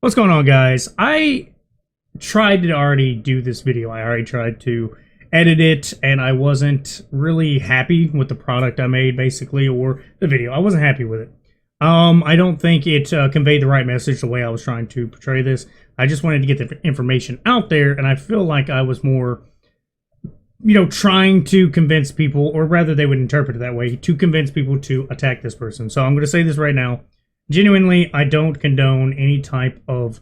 What's going on, guys? I tried to already do this video. I already tried to edit it, and I wasn't really happy with the product I made, basically, or the video. I wasn't happy with it. I don't think it conveyed the right message the way I was trying to portray this. I just wanted to get the information out there, and I feel like I was more, trying to convince people, or rather they would interpret it that way, to convince people to attack this person. So I'm going to say this right now. Genuinely, I don't condone any type of,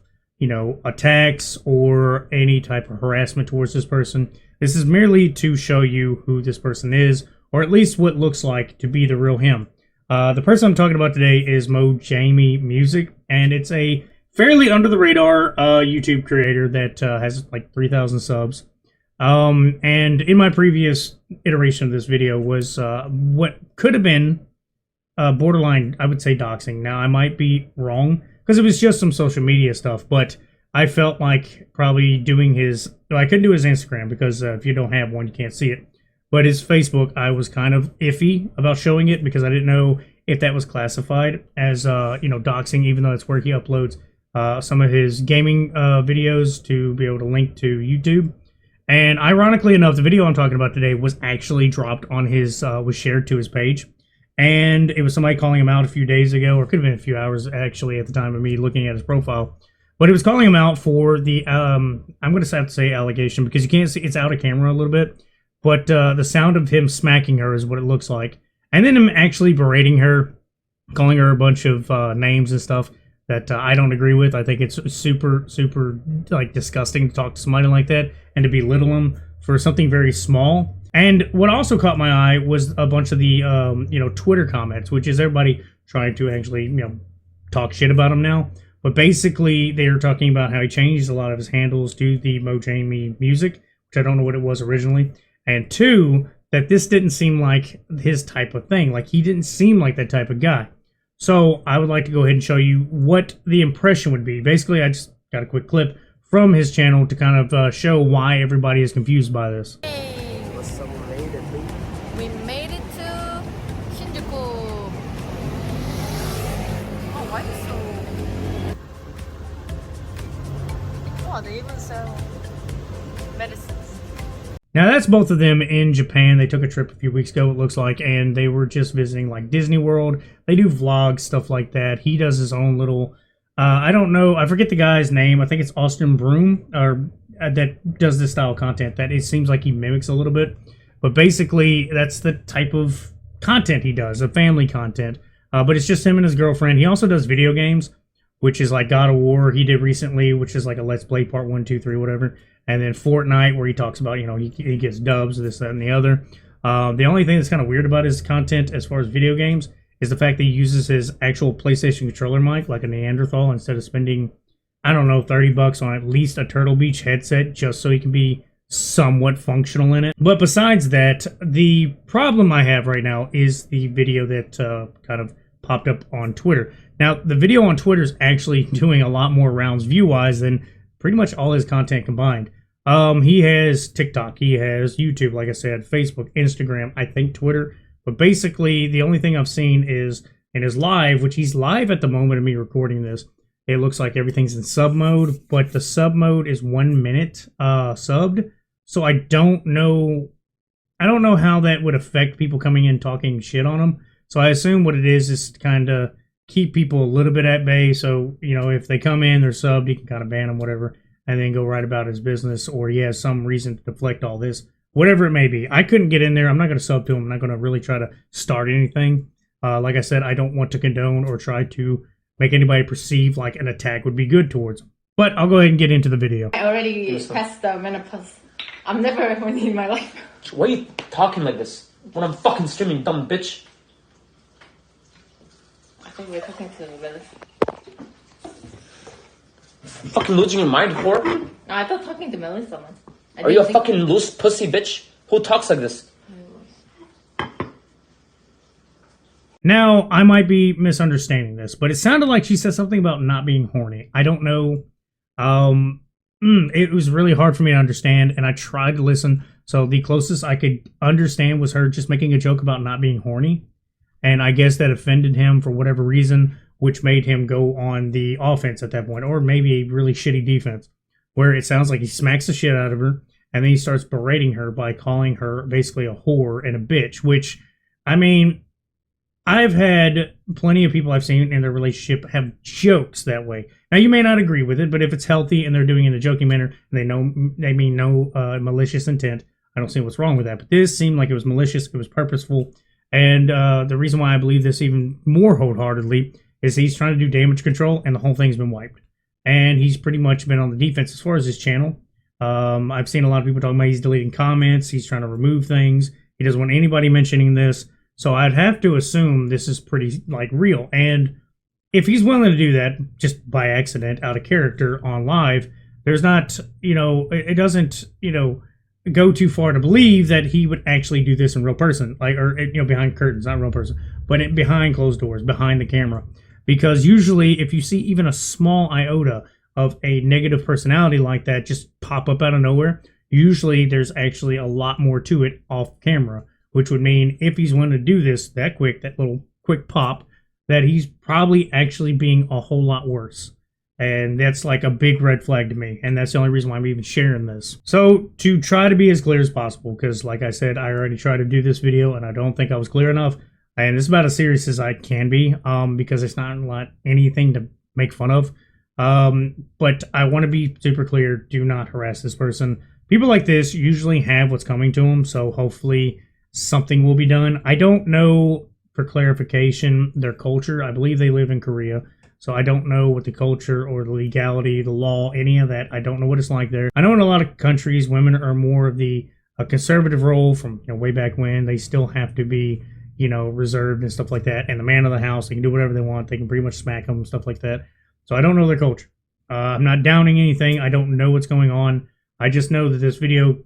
attacks or any type of harassment towards this person. This is merely to show you who this person is, or at least what looks like to be the real him. The person I'm talking about today is Mojamie Music, and it's a fairly under-the-radar YouTube creator that has like 3,000 subs. And in my previous iteration of this video was what could have been borderline, I would say, doxing. Now, I might be wrong, because it was just some social media stuff, but I felt like probably doing his... I couldn't do his Instagram, because if you don't have one, you can't see it. But his Facebook, I was kind of iffy about showing it, because I didn't know if that was classified as, doxing, even though it's where he uploads some of his gaming videos to be able to link to YouTube. And ironically enough, the video I'm talking about today was actually dropped on his... was shared to his page. And it was somebody calling him out a few days ago, or it could have been a few hours actually at the time of me looking at his profile. But it was calling him out for the, I'm going to have to say allegation, because you can't see, it's out of camera a little bit. But the sound of him smacking her is what it looks like. And then him actually berating her, calling her a bunch of names and stuff that I don't agree with. I think it's super, super like disgusting to talk to somebody like that and to belittle him for something very small. And what also caught my eye was a bunch of the, Twitter comments, which is everybody trying to actually, talk shit about him now. But basically, they were talking about how he changed a lot of his handles to the Mojamie Music, which I don't know what it was originally. And two, that this didn't seem like his type of thing. Like, he didn't seem like that type of guy. So I would like to go ahead and show you what the impression would be. Basically, I just got a quick clip from his channel to kind of show why everybody is confused by this. We made it to Shinjuku. Oh, why is so... Oh, they even sell medicines. Now, that's both of them in Japan. They took a trip a few weeks ago, it looks like, and they were just visiting, like, Disney World. They do vlogs, stuff like that. He does his own little... I don't know. I forget the guy's name. I think it's Austin Broom, or that does this style of content. That it seems like he mimics a little bit. But basically, that's the type of content he does, a family content. But it's just him and his girlfriend. He also does video games, which is like God of War he did recently, which is like a Let's Play part 1, 2, 3, whatever. And then Fortnite, where he talks about, he gets dubs, this, that, and the other. The only thing that's kind of weird about his content as far as video games is the fact that he uses his actual PlayStation controller mic, like a Neanderthal, instead of spending, I don't know, $30 on at least a Turtle Beach headset, just so he can be somewhat functional in it. But besides that, the problem I have right now is the video that kind of popped up on Twitter. Now, the video on Twitter is actually doing a lot more rounds view-wise than pretty much all his content combined. He has TikTok, he has YouTube, like I said, Facebook, Instagram, I think Twitter. But basically, the only thing I've seen is in his live, which he's live at the moment of me recording this. It looks like everything's in sub mode, but the sub mode is 1 minute subbed. So I don't know how that would affect people coming in talking shit on him. So I assume what it is to kind of keep people a little bit at bay. So, if they come in, they're subbed, he can kind of ban them, whatever, and then go right about his business, or he has some reason to deflect all this, whatever it may be. I couldn't get in there. I'm not going to sub to him. I'm not going to really try to start anything. Like I said, I don't want to condone or try to make anybody perceive like an attack would be good towards him. But I'll go ahead and get into the video. I already passed the menopause. I'm never horny in my life. Why are you talking like this when I'm fucking streaming, dumb bitch? I think we're talking to Melis. Fucking losing your mind, whore? No, I thought talking to Melis someone. Are you a fucking loose pussy bitch? Who talks like this? Now, I might be misunderstanding this, but it sounded like she said something about not being horny. I don't know. It was really hard for me to understand, and I tried to listen. So the closest I could understand was her just making a joke about not being horny. And I guess that offended him for whatever reason, which made him go on the offense at that point, or maybe a really shitty defense, where it sounds like he smacks the shit out of her, and then he starts berating her by calling her basically a whore and a bitch, which, I mean, I've had plenty of people I've seen in their relationship have jokes that way. Now, you may not agree with it, but if it's healthy and they're doing it in a joking manner and they mean no malicious intent, I don't see what's wrong with that. But this seemed like it was malicious, it was purposeful, and the reason why I believe this even more wholeheartedly is he's trying to do damage control, and the whole thing's been wiped. And he's pretty much been on the defense as far as his channel. I've seen a lot of people talking about he's deleting comments, he's trying to remove things, he doesn't want anybody mentioning this. So I'd have to assume this is pretty, like, real. And if he's willing to do that just by accident, out of character, on live, there's not, it doesn't, go too far to believe that he would actually do this in real person, like, or, behind curtains, not real person, but behind closed doors, behind the camera. Because usually if you see even a small iota of a negative personality like that just pop up out of nowhere, usually there's actually a lot more to it off camera. Which would mean if he's willing to do this that quick, that little quick pop, that he's probably actually being a whole lot worse. And that's like a big red flag to me. And that's the only reason why I'm even sharing this. So to try to be as clear as possible, because like I said, I already tried to do this video and I don't think I was clear enough. And it's about as serious as I can be, because it's not anything to make fun of. But I want to be super clear. Do not harass this person. People like this usually have what's coming to them. So hopefully something will be done. I don't know, for clarification, their culture. I believe they live in Korea. So I don't know what the culture or the legality, the law, any of that. I don't know what it's like there. I know in a lot of countries, women are more of the conservative role from way back when. They still have to be, reserved and stuff like that. And the man of the house, they can do whatever they want. They can pretty much smack them and stuff like that. So I don't know their culture. I'm not downing anything. I don't know what's going on. I just know that this video,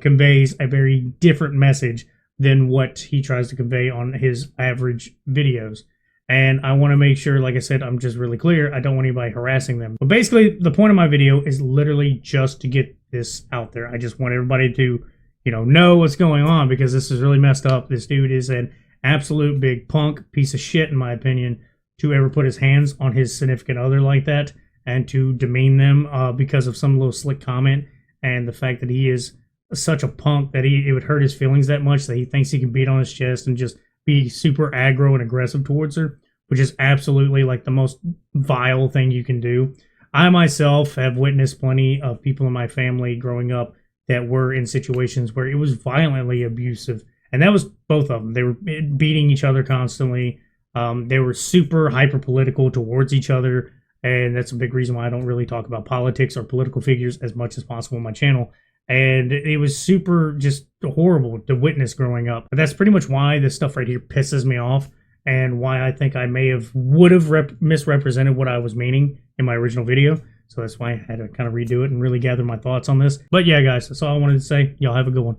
conveys a very different message than what he tries to convey on his average videos. And I want to make sure, like I said, I'm just really clear. I don't want anybody harassing them. But basically, the point of my video is literally just to get this out there. I just want everybody to, know what's going on, because this is really messed up. This dude is an absolute big punk piece of shit, in my opinion, to ever put his hands on his significant other like that and to demean them because of some little slick comment, and the fact that he is such a punk that it would hurt his feelings that much that he thinks he can beat on his chest and just be super aggro and aggressive towards her, which is absolutely like the most vile thing you can do. I myself have witnessed plenty of people in my family growing up that were in situations where it was violently abusive, and that was both of them. They were beating each other constantly. They were super hyper political towards each other. And that's a big reason why I don't really talk about politics or political figures as much as possible on my channel. And it was super just horrible to witness growing up. But that's pretty much why this stuff right here pisses me off, and why I think I would have misrepresented what I was meaning in my original video. So that's why I had to kind of redo it and really gather my thoughts on this. But yeah, guys, that's all I wanted to say. Y'all have a good one.